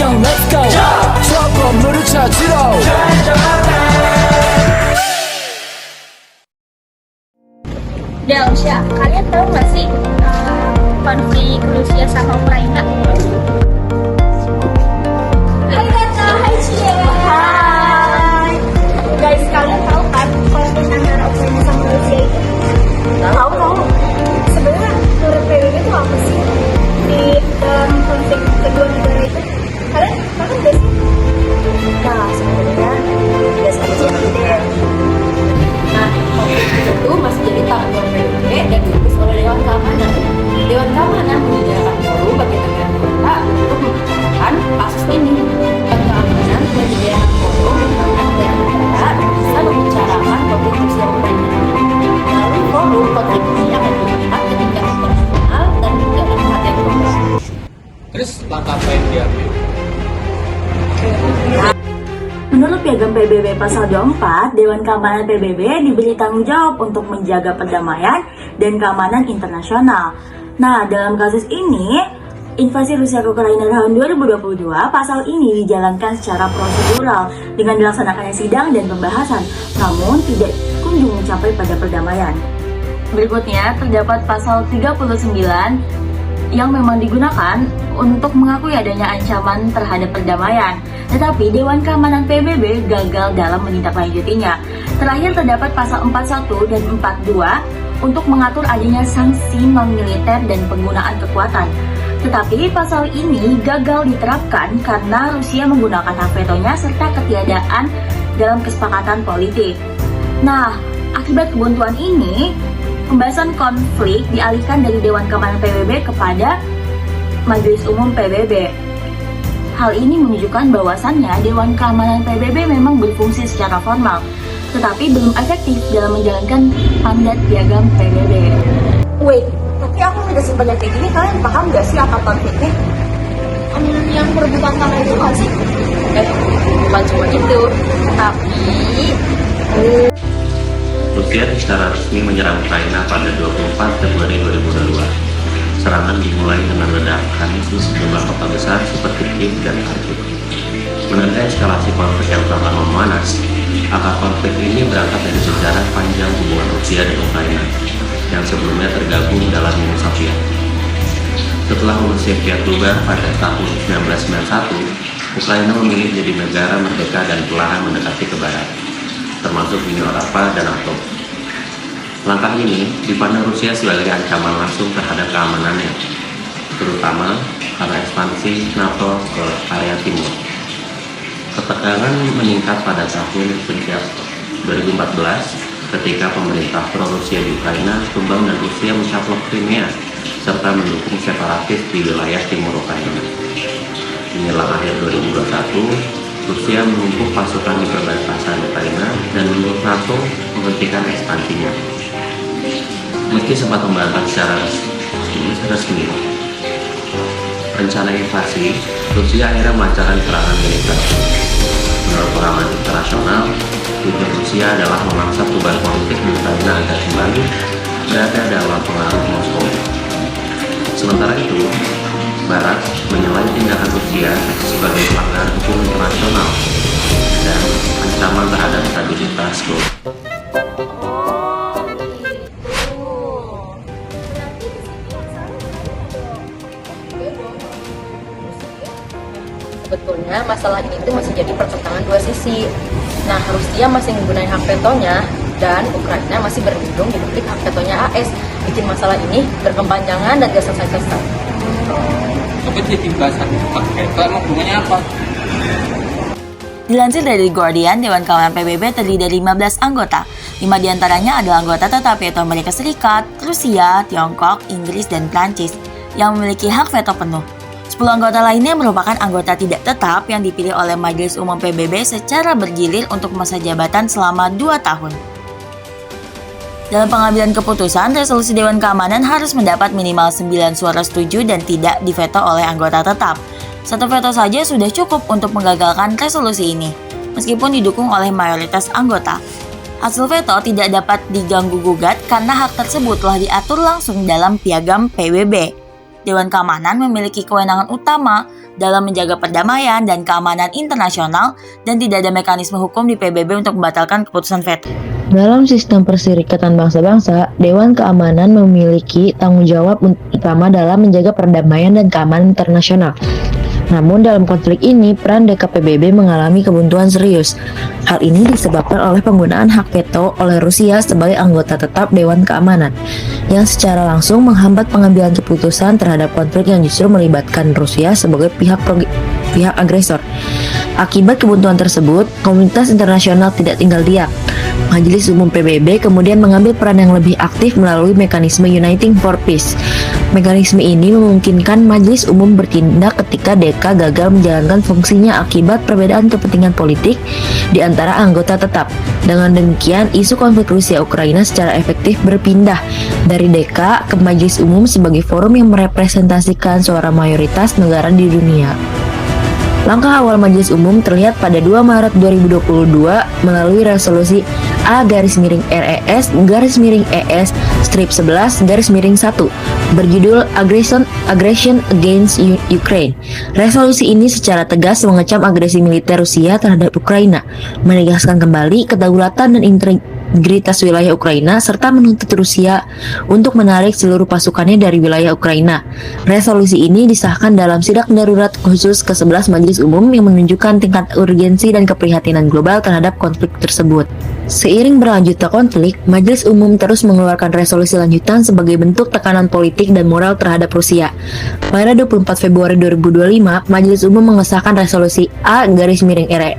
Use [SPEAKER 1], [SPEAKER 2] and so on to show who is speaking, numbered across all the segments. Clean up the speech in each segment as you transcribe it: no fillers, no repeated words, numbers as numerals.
[SPEAKER 1] 미션 let's go 저 건물을 찾으러
[SPEAKER 2] Delsia, kalian tahu nggak sih konflik Rusia sama Ukraina? Hai Rata, hai Cie. Hai. Guys, kalian tahu kan konflik antara Ukraina sama Rusia itu? Tahu. Sebenarnya menurut PBB itu apa sih di dalam konflik kedua negara itu? Kalian tahu nggak sih?
[SPEAKER 3] Nah, sebenarnya tidak sama seperti itu. Nah, konflik itu masih jadi tanggung jawab PBB dan diurus oleh Dewan Keamanan. Dewan Keamanan menyediakan forum bagi negara anggota untuk membicarakan kasus ini. Dewan Keamanan menyediakan forum untuk negara anggota bisa membicarakan konflik Rusia Ukraina. Melalui forum, konflik ini akan diangkat ke tingkat internasional dan juga perhatian global.
[SPEAKER 4] Terus langkah apa yang diambil?
[SPEAKER 3] Menurut Piagam PBB Pasal 24, Dewan Keamanan PBB diberi tanggung jawab untuk menjaga perdamaian dan keamanan internasional. Nah, dalam kasus ini, invasi Rusia ke Ukraina tahun 2022, pasal ini dijalankan secara prosedural dengan dilaksanakannya sidang dan pembahasan, namun tidak kunjung mencapai pada perdamaian. Berikutnya, terdapat pasal 39 yang memang digunakan untuk mengakui adanya ancaman terhadap perdamaian. Tetapi Dewan Keamanan PBB gagal dalam menindaklanjutinya. Terakhir terdapat pasal 41 dan 42 untuk mengatur adanya sanksi non-militer dan penggunaan kekuatan. Tetapi pasal ini gagal diterapkan karena Rusia menggunakan hak vetonya serta ketiadaan dalam kesepakatan politik. Nah, akibat kebuntuan ini, pembahasan konflik dialihkan dari Dewan Keamanan PBB kepada Majelis Umum PBB. Hal ini menunjukkan bahwasannya Dewan Keamanan PBB memang berfungsi secara formal, tetapi belum efektif dalam menjalankan mandat piagam PBB.
[SPEAKER 5] Wait, tapi aku udah sebanyak kayak gini, kalian paham gak sih apa konfliknya?
[SPEAKER 2] Yang perebutan tanah itu nggak sih?
[SPEAKER 3] Bukan cuma itu, tapi
[SPEAKER 6] Rusia secara resmi menyerang Ukraina pada 24 Februari 2022. Serangan dimulai dengan ledakan di sejumlah kota besar seperti Kiev dan Kharkiv. Menandai eskalasi konflik yang telah lama memanas, akar konflik ini berangkat dari sejarah panjang hubungan Rusia dan Ukraina yang sebelumnya tergabung dalam Uni Soviet. Setelah Uni Soviet bubar pada tahun 1991, Ukraina memilih menjadi negara merdeka dan perlahan mendekati ke barat, termasuk Uni Eropa dan NATO. Langkah ini dipandang Rusia sebagai ancaman langsung terhadap keamanannya, terutama karena ekspansi NATO ke area timur. Ketegangan meningkat pada tahun sejak 2014 ketika pemerintah pro-Rusia di Ukraina tumbang dan Rusia mencaplok Crimea serta mendukung separatis di wilayah timur Ukraina. Menjelang akhir 2021, Rusia menumpuk pasukan di perbatasan Ukraina dan menurut NATO menghentikan ekspansinya. Meski sempat membantah secara resmi rencana invasi, Rusia akhirnya melancarkan serangan militer. Menurut pengamat internasional, tujuan Rusia adalah memaksa perubahan politik di Ukraina agar kembali berada dalam pengaruh Moskow. Sementara itu, Barat menilai tindakan Rusia sebagai pelanggaran hukum internasional dan ancaman terhadap stabilitas global.
[SPEAKER 3] sebetulnya masalah ini tuh masih jadi pertentangan dua sisi. Nah, Rusia masih menggunakan hak vetonya dan Ukraina masih berlindung di balik hak vetonya AS. Bikin masalah ini berkepanjangan dan gak selesai-selesai.
[SPEAKER 4] Tapi jadi bahasan hak veto emang hubungannya apa?
[SPEAKER 7] Dilansir dari Guardian, Dewan Keamanan PBB terdiri dari 15 anggota. 5 diantaranya adalah anggota tetap yaitu Amerika Serikat, Rusia, Tiongkok, Inggris, dan Prancis yang memiliki hak veto penuh. 10 anggota lainnya merupakan anggota tidak tetap yang dipilih oleh Majelis Umum PBB secara bergilir untuk masa jabatan selama 2 tahun. Dalam pengambilan keputusan, resolusi Dewan Keamanan harus mendapat minimal 9 suara setuju dan tidak diveto oleh anggota tetap. Satu veto saja sudah cukup untuk menggagalkan resolusi ini, meskipun didukung oleh mayoritas anggota. Hasil veto tidak dapat diganggu-gugat karena hak tersebut telah diatur langsung dalam piagam PBB. Dewan Keamanan memiliki kewenangan utama dalam menjaga perdamaian dan keamanan internasional dan tidak ada mekanisme hukum di PBB untuk membatalkan keputusan veto.
[SPEAKER 8] Dalam sistem perserikatan bangsa-bangsa, Dewan Keamanan memiliki tanggung jawab utama dalam menjaga perdamaian dan keamanan internasional. Namun dalam konflik ini, peran DKPBB mengalami kebuntuan serius. Hal ini disebabkan oleh penggunaan hak veto oleh Rusia sebagai anggota tetap Dewan Keamanan, yang secara langsung menghambat pengambilan keputusan terhadap konflik yang justru melibatkan Rusia sebagai pihak agresor. Akibat kebuntuan tersebut, komunitas internasional tidak tinggal diam. Majelis Umum PBB kemudian mengambil peran yang lebih aktif melalui mekanisme Uniting for Peace. Mekanisme ini memungkinkan Majelis Umum bertindak ketika DK gagal menjalankan fungsinya akibat perbedaan kepentingan politik di antara anggota tetap. Dengan demikian, isu konflik Rusia-Ukraina secara efektif berpindah dari DK ke Majelis Umum sebagai forum yang merepresentasikan suara mayoritas negara di dunia. Langkah awal Majelis Umum terlihat pada 2 Maret 2022 melalui resolusi A-RES-ES strip 11-1 berjudul Aggression Against Ukraine. Resolusi ini secara tegas mengecam agresi militer Rusia terhadap Ukraina, menegaskan kembali kedaulatan dan integritas wilayah Ukraina, serta menuntut Rusia untuk menarik seluruh pasukannya dari wilayah Ukraina. Resolusi ini disahkan dalam sidang darurat khusus ke-11 Majelis Umum yang menunjukkan tingkat urgensi dan keprihatinan global terhadap konflik tersebut. Seiring berlanjutnya konflik, Majelis Umum terus mengeluarkan resolusi lanjutan sebagai bentuk tekanan politik dan moral terhadap Rusia. Pada 24 Februari 2025, Majelis Umum mengesahkan resolusi A-RES-ES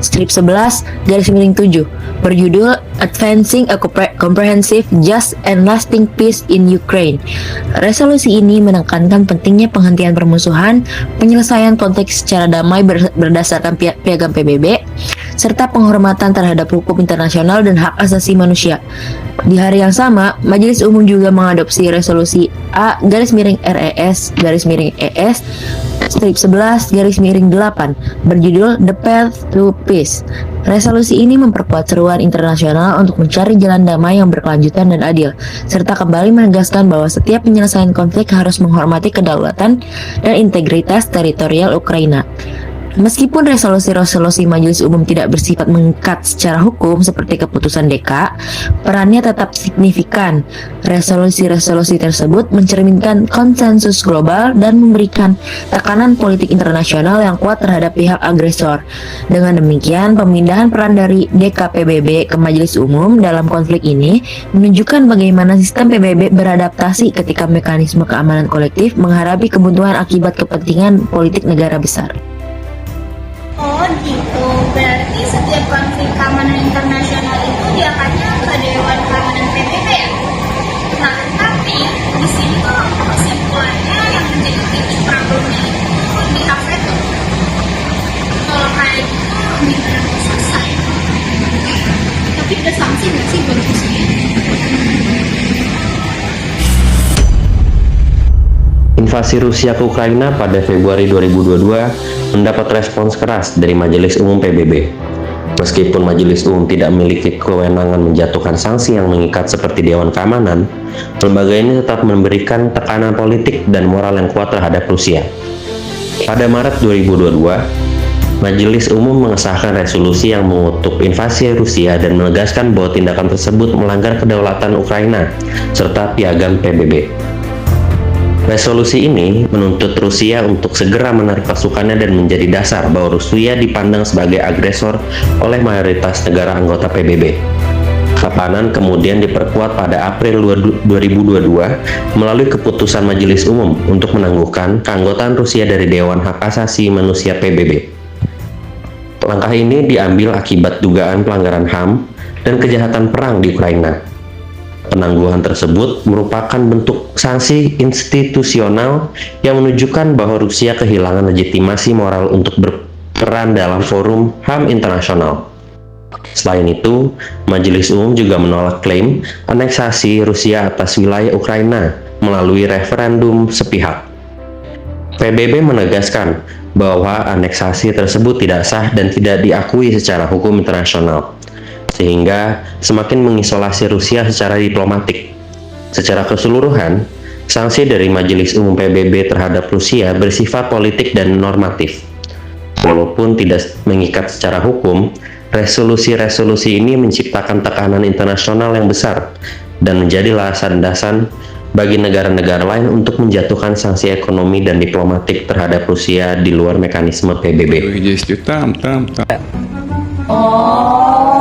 [SPEAKER 8] strip 11-7 berjudul Advancing a Comprehensive, Just and Lasting Peace in Ukraine. Resolusi ini menekankan pentingnya penghentian permusuhan, penyelesaian konflik secara damai berdasarkan piagam PBB, serta penghormatan terhadap hukum internasional dan hak asasi manusia. Di hari yang sama, Majelis Umum juga mengadopsi resolusi A-RES-ES strip 11-8 berjudul The Path to Peace. Resolusi ini memperkuat seruan internasional untuk mencari jalan damai yang berkelanjutan dan adil, serta kembali menegaskan bahwa setiap penyelesaian konflik harus menghormati kedaulatan dan integritas teritorial Ukraina. Meskipun resolusi-resolusi Majelis Umum tidak bersifat mengikat secara hukum seperti keputusan DK, perannya tetap signifikan. Resolusi-resolusi tersebut mencerminkan konsensus global dan memberikan tekanan politik internasional yang kuat terhadap pihak agresor. Dengan demikian, pemindahan peran dari DKPBB ke Majelis Umum dalam konflik ini menunjukkan bagaimana sistem PBB beradaptasi ketika mekanisme keamanan kolektif menghadapi kebuntuan akibat kepentingan politik negara besar.
[SPEAKER 2] Oh gitu, berarti setiap konflik keamanan internasional itu diangkatnya ke Dewan Keamanan PBB ya? Nah, tapi di sini kok kesimpulannya yang menjadi titik problemnya itu di hak veto. Kalau kayak gitu, gimana mau selesai? Tapi ada sanksi nggak sih buat Rusia?
[SPEAKER 6] Invasi Rusia ke Ukraina pada Februari 2022 mendapat respons keras dari Majelis Umum PBB. Meskipun Majelis Umum tidak memiliki kewenangan menjatuhkan sanksi yang mengikat seperti Dewan Keamanan, lembaga ini tetap memberikan tekanan politik dan moral yang kuat terhadap Rusia. Pada Maret 2022, Majelis Umum mengesahkan resolusi yang mengutuk invasi Rusia dan menegaskan bahwa tindakan tersebut melanggar kedaulatan Ukraina serta piagam PBB. Resolusi ini menuntut Rusia untuk segera menarik pasukannya dan menjadi dasar bahwa Rusia dipandang sebagai agresor oleh mayoritas negara anggota PBB. Tekanan kemudian diperkuat pada April 2022 melalui keputusan Majelis Umum untuk menangguhkan keanggotaan Rusia dari Dewan Hak Asasi Manusia PBB. Langkah ini diambil akibat dugaan pelanggaran HAM dan kejahatan perang di Ukraina. Penangguhan tersebut merupakan bentuk sanksi institusional yang menunjukkan bahwa Rusia kehilangan legitimasi moral untuk berperan dalam forum HAM internasional. Selain itu, Majelis Umum juga menolak klaim aneksasi Rusia atas wilayah Ukraina melalui referendum sepihak. PBB menegaskan bahwa aneksasi tersebut tidak sah dan tidak diakui secara hukum internasional, sehingga semakin mengisolasi Rusia secara diplomatik. Secara keseluruhan, Sanksi dari Majelis Umum PBB terhadap Rusia bersifat politik dan normatif. Walaupun tidak mengikat secara hukum, resolusi-resolusi ini menciptakan tekanan internasional yang besar dan menjadi landasan bagi negara-negara lain untuk menjatuhkan sanksi ekonomi dan diplomatik terhadap Rusia di luar mekanisme PBB.
[SPEAKER 1] Oh